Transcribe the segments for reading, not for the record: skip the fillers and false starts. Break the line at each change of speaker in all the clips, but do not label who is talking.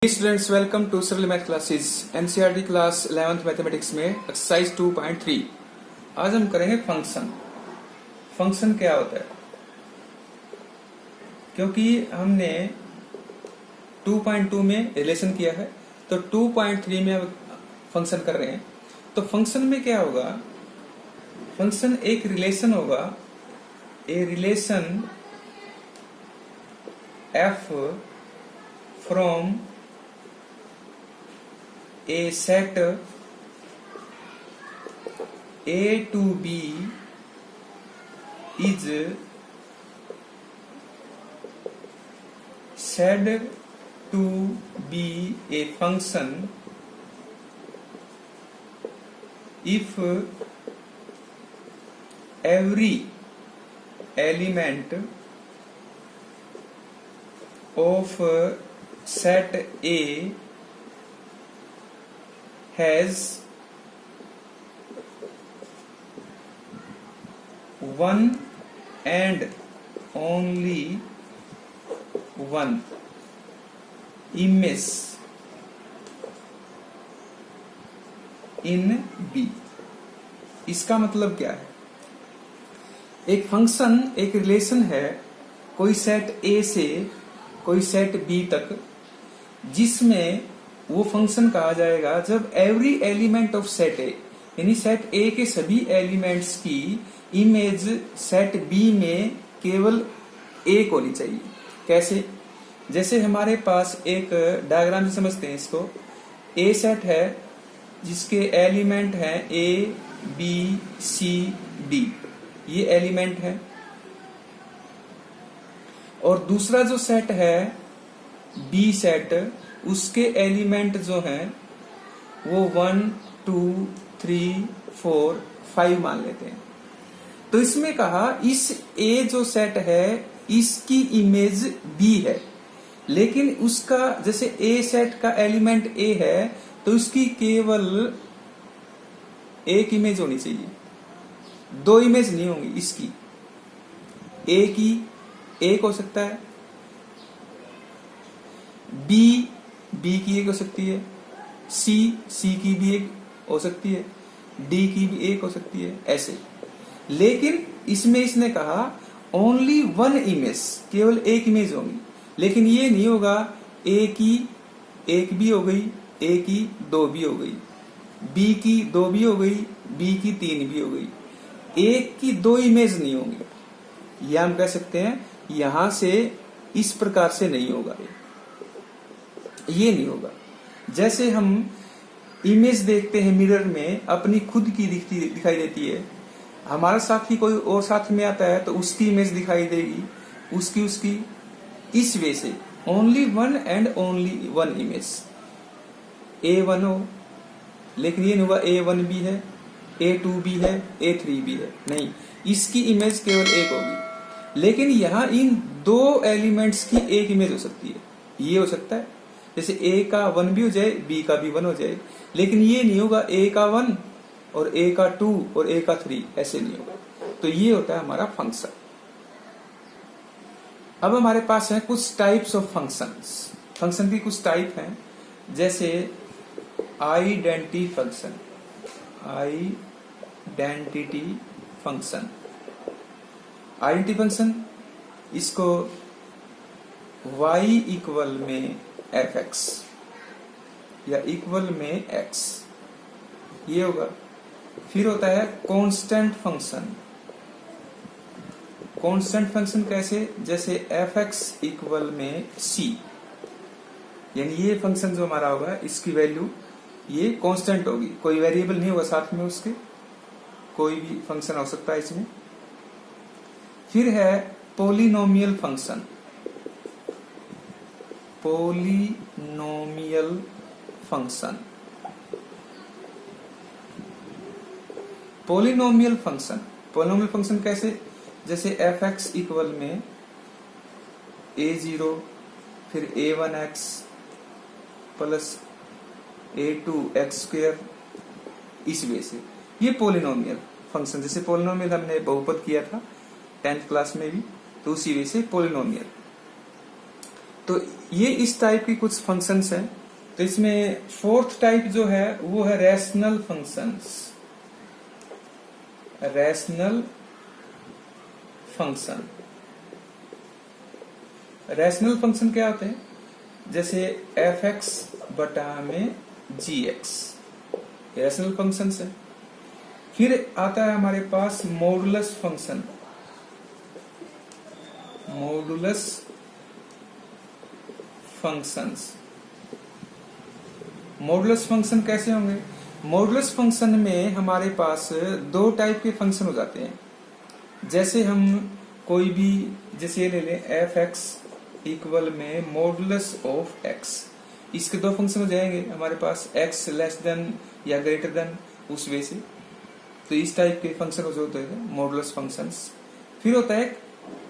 Students welcome to सरल math classes NCERT class 11th mathematics में exercise 2.3। आज हम करेंगे फंक्शन। फंक्शन क्या होता है? क्योंकि हमने 2.2 में रिलेशन किया है तो 2.3 में अब फंक्शन कर रहे हैं। तो फंक्शन में क्या होगा? फंक्शन एक रिलेशन होगा, a relation f from a set A to B is said to be a function if every element of set A has one and only one image in B। इसका मतलब क्या है? एक function एक relation है कोई set A से कोई सेट B तक, जिसमें वो फंक्शन कहा जाएगा जब एवरी एलिमेंट ऑफ सेट ए, यानी सेट ए के सभी एलिमेंट्स की इमेज सेट बी में केवल एक होनी चाहिए। कैसे? जैसे हमारे पास एक डायग्राम से समझते हैं इसको। ए सेट है जिसके एलिमेंट हैं ए बी सी डी, ये एलिमेंट है। और दूसरा जो सेट है बी सेट, उसके एलिमेंट जो हैं वो 1 2 3 4 5 मान लेते हैं। तो इसमें कहा इस ए जो सेट है इसकी इमेज बी है, लेकिन उसका जैसे ए सेट का एलिमेंट ए है तो इसकी केवल एक इमेज होनी चाहिए, दो इमेज नहीं होंगी इसकी। ए की एक हो सकता है, बी की एक हो सकती है, सी की भी एक हो सकती है, डी की भी एक हो सकती है, ऐसे। लेकिन इसमें इसने कहा ओनली वन इमेज, केवल एक इमेज होगी। लेकिन ये नहीं होगा ए की एक भी हो गई, ए की दो भी हो गई, बी की दो भी हो गई, बी की तीन भी हो गई, एक की दो इमेज नहीं होंगी। यह हम कह सकते हैं यहां से इस प्रकार से नहीं होगा, ये नहीं होगा। जैसे हम इमेज देखते हैं मिरर में, अपनी खुद की दिखाई देती है, हमारा साथी कोई और साथ में आता है तो उसकी इमेज दिखाई देगी, उसकी इस वे से only one and only one image. A1 हो, लेकिन ये नहीं होगा A1 भी है, A2 भी है, A3 भी है, नहीं, इसकी इमेज केवल एक होगी। लेकिन यहां इन दो एलिमेंट्स की एक इमेज हो सकती है, ये हो सकता है जैसे ए का 1 भी हो जाए, बी का भी 1 हो जाए। लेकिन ये नहीं होगा ए का 1 और ए का 2 और ए का 3, ऐसे नहीं होगा। तो ये होता है हमारा फंक्शन। अब हमारे पास है कुछ टाइप्स ऑफ फंक्शंस। फंक्शन की कुछ टाइप हैं, जैसे identity function, identity function. Identity function इसको y इक्वल में fx या इक्वल में x, ये होगा। फिर होता है कांस्टेंट फंक्शन। कांस्टेंट फंक्शन कैसे? जैसे fx इक्वल में c, यानी ये फंक्शन जो हमारा होगा इसकी वैल्यू ये कांस्टेंट होगी, कोई वेरिएबल नहीं होगा साथ में उसके, कोई भी फंक्शन हो सकता है इसमें। फिर है polynomial function. Polynomial function, polynomial function, polynomial function कैसे? जैसे fx इक्वल में a0 फिर a1x प्लस a2x², इस वे से ये पोलिनोमियल फंक्शन। जैसे पोलिनोमियल हमने बहुपद किया था 10th क्लास में भी, तो उसी वे से पोलिनोमियल। तो ये इस टाइप की कुछ फंक्शंस हैं। तो इसमें फोर्थ टाइप जो है वो है rational functions. Rational function, rational function क्या होते हैं? जैसे एफ एक्स बटा में जी एक्स, रैशनल फंक्शन है। फिर आता है हमारे पास modulus function. Modulus functions, modulus function कैसे होंगे? मॉडुलस फंक्शन में हमारे पास दो टाइप के फंक्शन हो जाते हैं। जैसे हम कोई भी, जैसे ये ले लें एफ एक्स इक्वल में मॉडुलस ऑफ एक्स, इसके दो फंक्शन हो जाएंगे हमारे पास, एक्स लेस देन या ग्रेटर देन, उस वे से। तो इस टाइप के फंक्शन हो जाते हैं मॉडुलस फंक्शंस। फिर होता है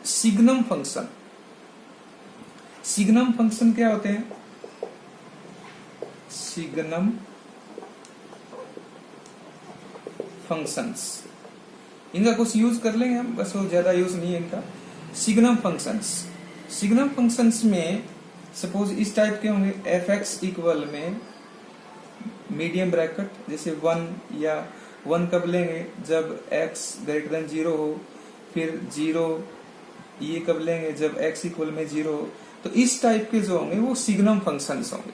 सिग्नम फंक्शन। सिग्नम फंक्शन क्या होते हैं? सिग्नम फंक्शंस, इनका कुछ यूज कर लेंगे हम, बस वो ज्यादा यूज नहीं है इनका। सिग्नम फंक्शंस, सिग्नम फंक्शंस में सपोज इस टाइप के होंगे, एफ एक्स इक्वल में मीडियम ब्रैकेट, जैसे 1 या 1 कब लेंगे? जब एक्स ग्रेटर देन 0 हो। फिर 0 ये कब लेंगे? जब एक्स इक्वल में 0 हो। तो इस टाइप के जो होंगे वो सिग्नम फंक्शंस होंगे।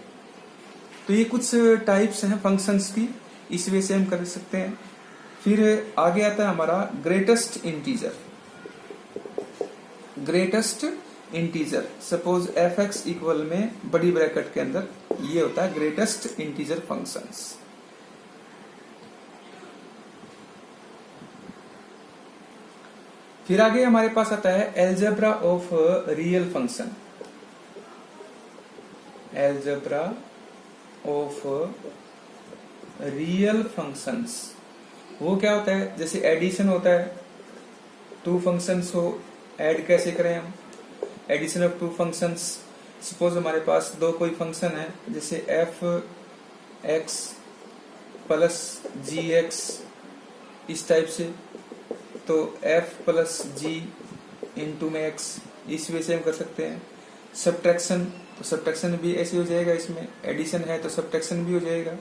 तो ये कुछ टाइप्स हैं फंक्शंस की, इस वे से हम कर सकते हैं। फिर आगे आता है हमारा greatest integer. Greatest integer, suppose F x equal में बड़ी ब्रैकेट के अंदर, ये होता है ग्रेटेस्ट इंटीजर फंक्शंस। फिर आगे हमारे पास आता है algebra of real function. Algebra of real functions, वो क्या होता है? जैसे एडिशन होता है, टू फंक्शंस हो, ऐड कैसे करें हम? Addition of two functions, suppose हमारे पास दो कोई फंक्शन है, जैसे F X plus G X, इस टाइप से। तो एफ प्लस जी इंटू में एक्स, इस वे से हम कर सकते हैं। सब्ट्रैक्शन, तो सब्ट्रैक्शन भी ऐसे हो जाएगा, इसमें एडिशन है तो सब्ट्रैक्शन भी हो जाएगा।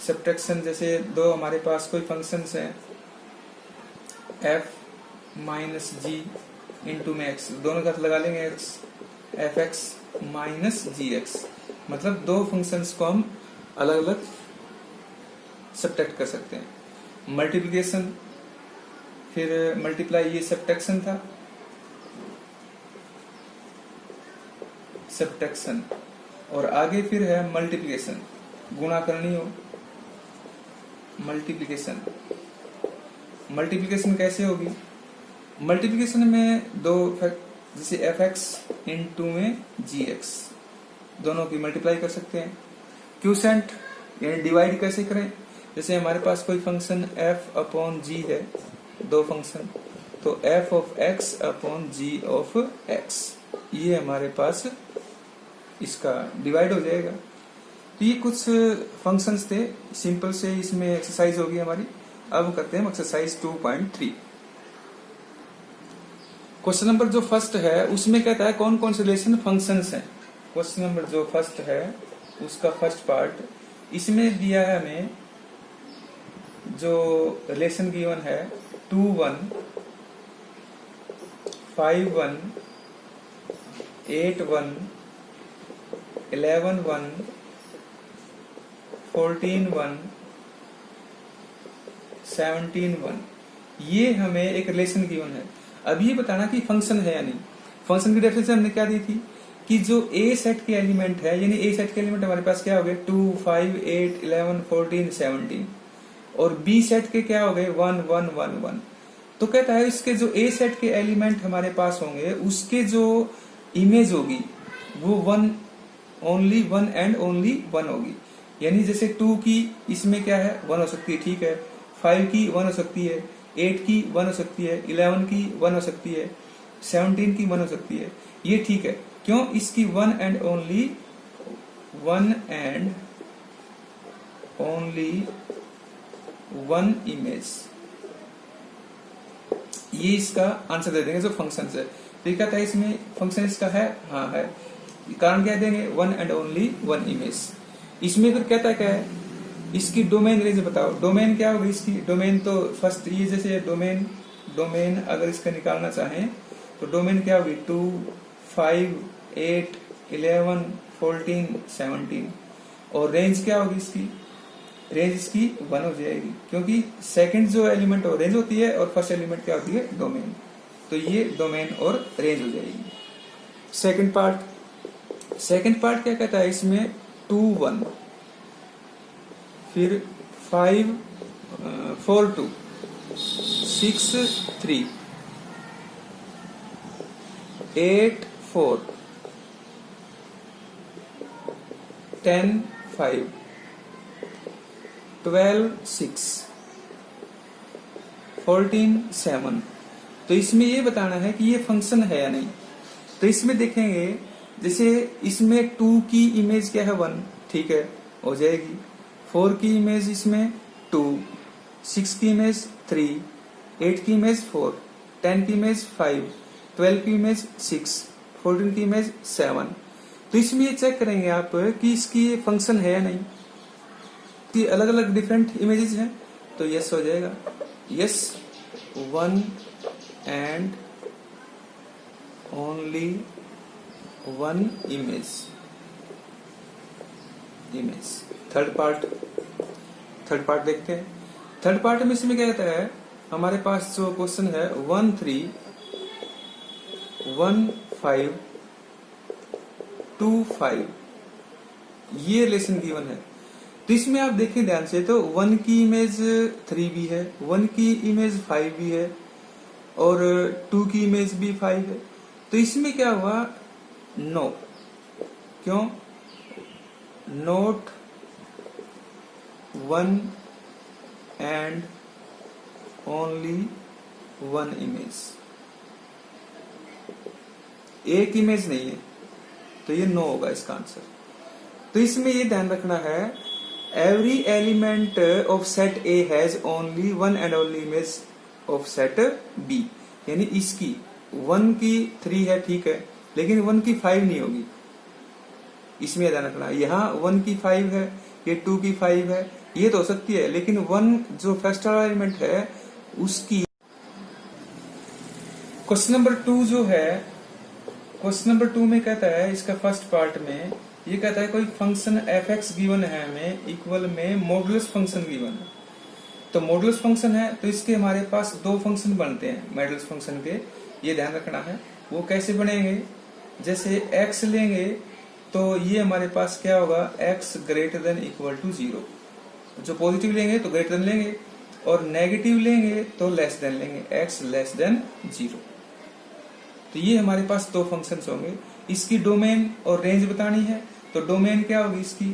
सब्ट्रैक्शन जैसे दो हमारे पास कोई फंक्शंस हैं, एफ माइनस जी इंटू में एक्स, दोनों का लगा लेंगे एक्स, एफ एक्स माइनस जी एक्स, मतलब दो फंक्शंस को हम अलग अलग सब्ट्रैक्ट कर सकते हैं। मल्टीप्लिकेशन, फिर मल्टीप्लाई, ये सब्ट्रैक्शन था, सब्ट्रैक्शन। और आगे फिर है मल्टीप्लिकेशन, गुणा करनी हो, मल्टीप्लिकेशन। मल्टीप्लिकेशन कैसे होगी? मल्टीप्लिकेशन में दो, जैसे एफ एक्स इंटू में जी एक्स, दोनों की मल्टीप्लाई कर सकते हैं। क्यूसेंट यानी डिवाइड कैसे करें? जैसे हमारे पास कोई फंक्शन एफ अपॉन जी है, दो फंक्शन, तो F of X upon G of X, ये हमारे पास इसका डिवाइड हो जाएगा। तो ये कुछ फंक्शंस थे सिंपल से, इसमें एक्सरसाइज होगी हमारी। अब करते हैं एक्सरसाइज 2.3। क्वेश्चन नंबर जो फर्स्ट है उसमें कहता है कौन कौन से रिलेशन फंक्शंस हैं। क्वेश्चन नंबर जो फर्स्ट है उसका फर्स्ट पार्ट, इसमें दिया है हमें जो रिलेशन गिवन है 2-1, 5-1, 8-1, 11-1, 14-1, 17-1, ये हमें एक रिलेशन गिवन है। अब ये बताना कि फंक्शन है या नहीं। फंक्शन की डेफिनेशन हमने क्या दी थी कि जो ए सेट के एलिमेंट है, यानी ए सेट के एलिमेंट हमारे पास क्या हो गए 2, 5, 8, 11, 14, 17, और बी सेट के क्या हो गए 1, 1, 1, 1। तो कहता है इसके जो ए सेट के एलिमेंट हमारे पास होंगे उसके जो इमेज होगी वो 1, ओनली 1 एंड ओनली 1 होगी। यानी जैसे 2 की इसमें क्या है 1 हो सकती है, ठीक है, 5 की 1 हो सकती है, 8 की 1 हो सकती है, 11 की 1 हो सकती है, 17 की 1 हो सकती है, ये ठीक है। क्यों? इसकी 1 एंड ओनली 1 इमेज, ये इसका आंसर दे देंगे जो फंक्शन है। तो कहता है इसमें फंक्शन इसका है, हाँ है। कारण क्या देंगे, one and only one image. इसमें फिर कहता क्या है, इसकी डोमेन रेंज बताओ। डोमेन क्या होगी इसकी, डोमेन तो फर्स्ट ये जैसे डोमेन अगर इसका निकालना चाहें तो डोमेन क्या होगी, 2, 5, 8, 11, 14, 17। और रेंज क्या होगी इसकी, रेंज इसकी 1 हो जाएगी, क्योंकि सेकंड जो एलिमेंट हो रेंज होती है और फर्स्ट एलिमेंट क्या होती है, डोमेन। तो ये डोमेन और रेंज हो जाएगी। सेकंड पार्ट क्या कहता है इसमें, 2, 1, फिर 5, 4, 2, 6, 3, 8, 4, 10, 5, 12, 6, 14, 7। तो इसमें ये बताना है कि ये फंक्शन है या नहीं। तो इसमें देखेंगे जैसे इसमें 2 की इमेज क्या है, 1, ठीक है, हो जाएगी। 4 की इमेज इसमें 2, 6 की इमेज 3, 8 की इमेज 4, 10 की इमेज 5, 12 की इमेज 6, 14 की इमेज 7। तो इसमें ये चेक करेंगे आप कि इसकी फंक्शन है या नहीं, कि अलग अलग डिफरेंट इमेजेस हैं। तो यस हो जाएगा, yes 1 and only 1 image. Third part देखते हैं। थर्ड पार्ट में इसमें क्या कहता है, हमारे पास जो क्वेश्चन है 1, 3, 1, 5, 2, 5, ये रिलेशन गिवन है। तो इसमें आप देखें ध्यान से, तो 1 की इमेज 3 भी है, 1 की इमेज 5 भी है, और 2 की इमेज भी 5 है। तो इसमें क्या हुआ, नो, क्यों, नोट 1 एंड ओनली 1 इमेज, एक इमेज नहीं है, तो ये नो होगा इसका आंसर। तो इसमें ये ध्यान रखना है, every element of set A has only 1 and only image of set B. यानी इसकी 1 की 3 है, ठीक है, लेकिन 1 की 5 नहीं होगी। इसमें ध्यान रखना, यहाँ 1 की 5 है, ये 2 की 5 है, ये तो हो सकती है, लेकिन 1 जो फर्स्ट वाला एलिमेंट है उसकी। क्वेश्चन नंबर 2 जो है, क्वेश्चन नंबर 2 में कहता है, इसका फर्स्ट पार्ट में ये कहता है कोई फंक्शन एफ एक्स गिवन है हमें, इक्वल में मॉडुलस फंक्शन गिवन है। तो मॉडुलस फंक्शन है, तो इसके हमारे पास 2 फंक्शन बनते हैं मॉडुलस फंक्शन के, ये ध्यान रखना है। वो कैसे बनेंगे, जैसे x लेंगे तो ये हमारे पास क्या होगा, x greater than equal to 0। जो पॉजिटिव लेंगे तो ग्रेटर देन लेंगे, और नेगेटिव लेंगे तो लेस देन लेंगे, x लेस देन 0। तो ये हमारे पास 2 फंक्शंस होंगे। इसकी डोमेन और रेंज बतानी है, तो डोमेन क्या होगी इसकी,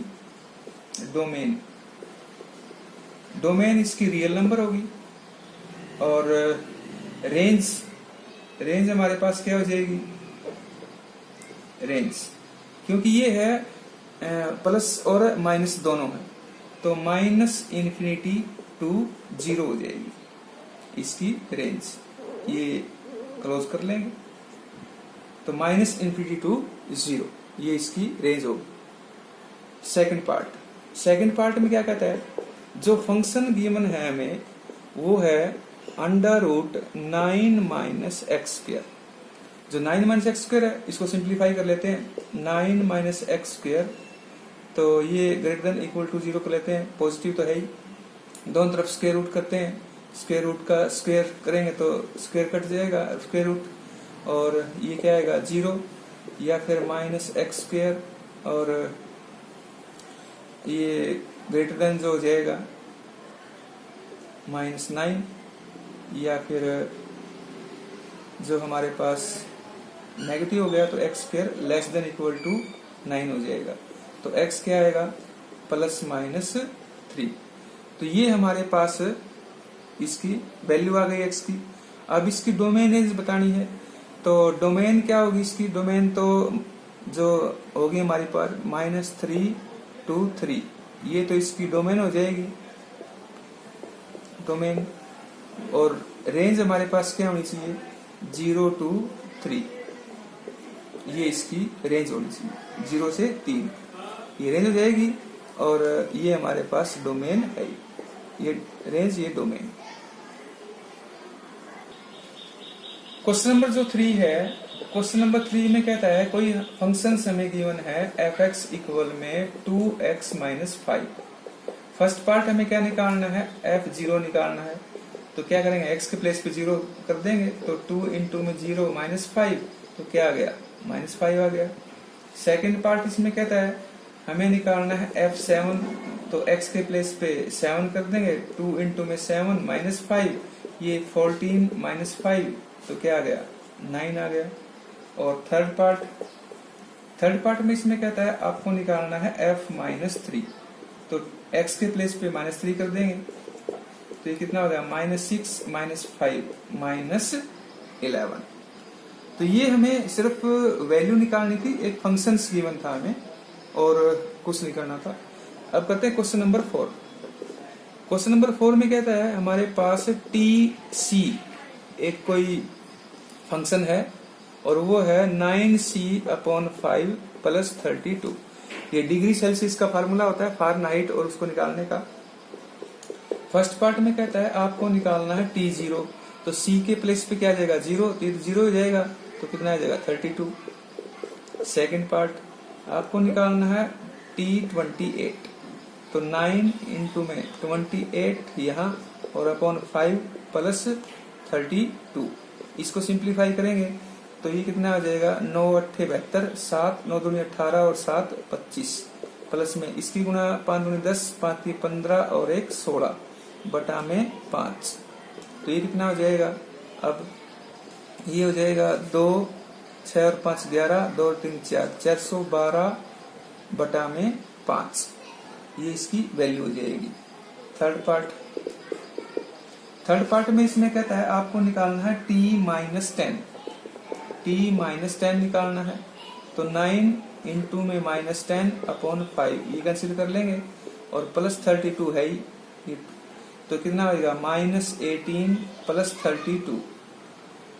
डोमेन इसकी रियल नंबर होगी, और रेंज हमारे पास क्या हो जाएगी, रेंज, क्योंकि ये है प्लस और माइनस दोनों है, तो -∞ to 0 हो जाएगी इसकी रेंज। ये क्लोज कर लेंगे, तो -∞ to 0 ये इसकी रेंज होगी। सेकंड पार्ट में क्या कहता है, जो फंक्शन गिवन है हमें वो है √9 - x²। जो 9 - x² है, इसको सिंप्लीफाई कर लेते हैं, 9 - x², तो ये ग्रेटर देन इक्वल टू 0 कर लेते हैं, पॉजिटिव तो है ही, दोनों तरफ स्क्वायर रूट करते हैं, स्क्वायर रूट का स्क्वायर करेंगे तो स्क्वायर कट जाएगा, स्क्वायर रूट, और ये क्या आएगा 0, या फिर -x², और ये ग्रेटर देन जो हो जाएगा -9, या फिर जो हमारे पास नेगेटिव हो गया तो x² less than equal to 9 हो जाएगा, तो x क्या आएगा, ±3। तो ये हमारे पास इसकी वैल्यू आ गई x की। अब इसकी डोमेन रेंज बतानी है, तो डोमेन क्या होगी इसकी, डोमेन तो जो होगी हमारी पास -3 to 3, ये तो इसकी डोमेन हो जाएगी, डोमेन। और रेंज हमारे पास क्या होनी चाहिए, 0 to 3। ये इसकी रेंज होनी चाहिए, 0 से 3 ये रेंज हो जाएगी। और ये हमारे पास डोमेन है, ये रेंज, ये डोमेन। क्वेश्चन नंबर जो 3 है, क्वेश्चन नंबर 3 में कहता है कोई फंक्शन हमें गिवन है f(x) इक्वल में 2x माइनस 5। फर्स्ट पार्ट हमें क्या निकालना है, f0 निकालना है। तो क्या करेंगे, x के प्लेस पे 0 कर देंगे, तो 2 इंटू में 0 माइनस 5, तो क्या आ गया, -5 आ गया। सेकंड पार्ट इसमें कहता है हमें निकालना है f7, तो x के प्लेस पे 7 कर देंगे, 2 इंटू में 7 माइनस 5, ये 14 माइनस 5, तो क्या आ गया, 9 आ गया। और थर्ड पार्ट में इसमें कहता है आपको निकालना है f-3, तो x के प्लेस पे -3 कर देंगे, तो ये कितना हो गया, -6 माइनस 5 -11। तो ये हमें सिर्फ वैल्यू निकालनी थी, एक फंक्शन गिवन था हमें और कुछ नहीं करना था। अब करते हैं क्वेश्चन नंबर 4। क्वेश्चन नंबर 4 में कहता है हमारे पास TC एक कोई फंक्शन है और वो है 9c/5 + 32। ये डिग्री सेल्सियस का फार्मूला होता है फ़ारेनहाइट और उसको निकालने का। फर्स्ट पार्ट में कहता है आपको निकालना है T0, तो C के प्लेस पे क्या आ जाएगा, 0, तो 0 हो जाएगा, तो कितना आ जाएगा, 32। सेकंड पार्ट आपको निकालना है T28, तो 9 इंटू में 28 यहाँ और अपॉन 5 प्लस 32। इसको सिंप्लीफाई करेंगे तो ये कितना आ जाएगा, 9 8 72, 7 9 दूनी 18 और 7 25, प्लस में इसकी गुणा 5 दूनी 10, 5 3 15 और 1 16 बटा में 5, तो ये कितना हो जाएगा, अब ये हो जाएगा 2 6 और 5 11, 2 और 3 4, 412 बटा में 5, ये इसकी वैल्यू हो जाएगी। थर्ड पार्ट में इसमें कहता है आपको निकालना है T-10, T-10 निकालना है, तो 9 इंटू में -10/5 ये कैंसिल कर लेंगे और प्लस 32 है ये, तो कितना होगा, -18 प्लस 32,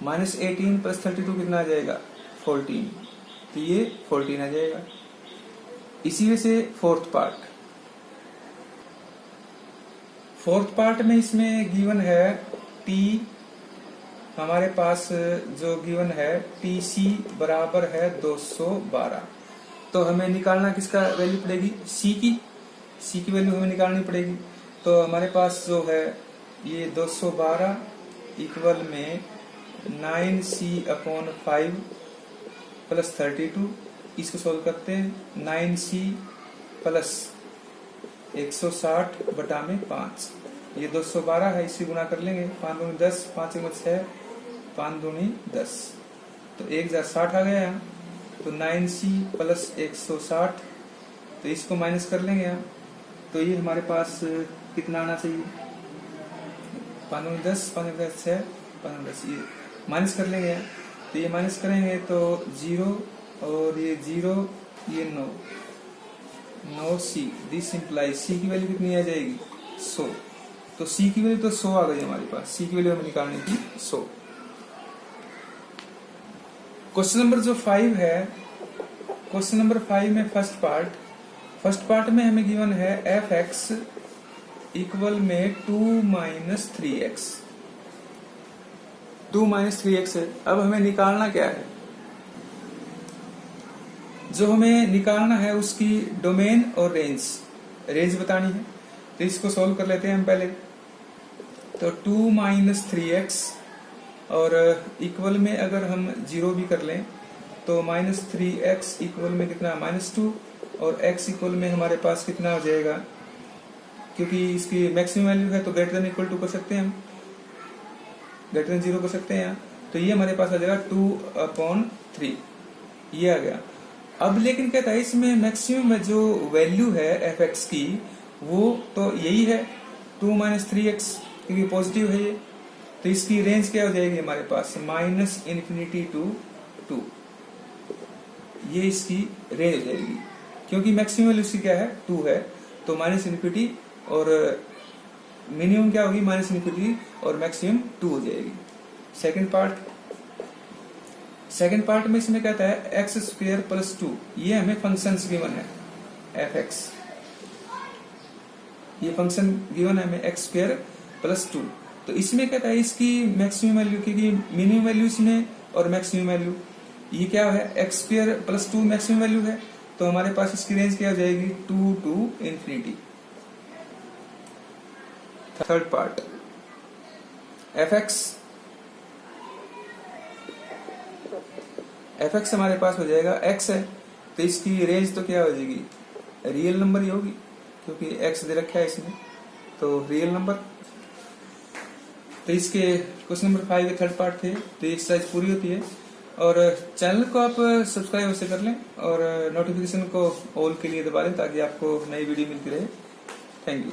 -18 प्लस 32 कितना आ जाएगा, 14, तो ये 14 आ जाएगा। इसी वजह से फोर्थ पार्ट में इसमें गिवन है T, हमारे पास जो गिवन है TC बराबर है 212, तो हमें निकालना किसका वैल्यू पड़ेगी, C की वैल्यू हमें निकालनी पड़ेगी। तो हमारे पास जो है ये 212 इक्वल में 9c/5 प्लस 32, इसको सोल्व करते हैं, 9c प्लस 160 बटा में 5, ये 212 है, इसी गुणा कर लेंगे, 5 दूनी 10, 5 में 6, 5 दूनी 10, तो 1060 आ गया। तो 9c प्लस 160, तो इसको माइनस कर लेंगे यहाँ, तो ये हमारे पास कितना आना चाहिए, 5 दूनी 10, 5 में 6, 5 में 10, ये माइनस कर लेंगे यहाँ, तो ये माइनस करेंगे तो 0 और ये 0, ये 9c, दिस इम्प्लाइज C की वैल्यू कितनी आ जाएगी, 100, तो C की वैल्यू तो 100 आ गई हमारे पास, C की वैल्यू हमें निकालनी थी 100। क्वेश्चन नंबर जो 5 है, क्वेश्चन नंबर 5 में फर्स्ट पार्ट में हमें गिवन है f(x) इक्वल में 2 - 3x, 2 - 3x है। अब हमें निकालना क्या है, जो हमें निकालना है उसकी डोमेन और रेंज बतानी है, तो इसको सॉल्व कर लेते हैं हम पहले। तो 2 - 3x और इक्वल में अगर हम 0 भी कर लें तो -3x इक्वल में कितना, -2, और x इक्वल में हमारे पास कितना हो जाएगा, क्योंकि इसकी मैक्सिमम वैल्यू है तो ग्रेटर देन इक्वल टू कर सकते हैं हम, ग्रेटर देन 0 कर सकते हैं यहाँ, तो ये हमारे पास आ जाएगा 2/3, ये आ गया। अब लेकिन कहता है इसमें मैक्सिमम जो वैल्यू है f(x) की वो तो यही है 2 - 3x, क्योंकि पॉजिटिव है ये, तो इसकी रेंज क्या हो जाएगी हमारे पास, -∞ to 2, ये इसकी रेंज हो जाएगी, क्योंकि मैक्सिमम वैल्यू इसकी क्या है, 2 है, तो -∞ और मिनिमम क्या होगी, -∞ और मैक्सिमम 2 हो जाएगी। सेकंड सेकंड पार्ट में इसमें कहता है एक्स स्क्वायर प्लस 2, ये हमें फंक्शन गिवन है एफ एक्स, ये फंक्शन गिवन है हमें एक्स स्क्वायर प्लस 2। तो इसमें कहता है इसकी मैक्सिमम वैल्यू, क्योंकि मिनिमम वैल्यू इसमें और मैक्सिमम वैल्यू, ये क्या है x square plus 2 maximum value है, तो हमारे पास इसकी रेंज क्या हो जाएगी 2 to infinity. Third part F x हमारे पास हो जाएगा एक्स है, तो इसकी रेंज तो क्या हो जाएगी रियल नंबर ही होगी, क्योंकि एक्स दे रखा है इसमें, तो रियल नंबर। तो इसके क्वेश्चन नंबर 5 के थर्ड पार्ट थे, तो ये एक्सरसाइज पूरी होती है। और चैनल को आप सब्सक्राइब अवश्य कर लें और नोटिफिकेशन को ऑल के लिए दबा लें ताकि आपको नई वीडियो मिलती रहे। Thank you.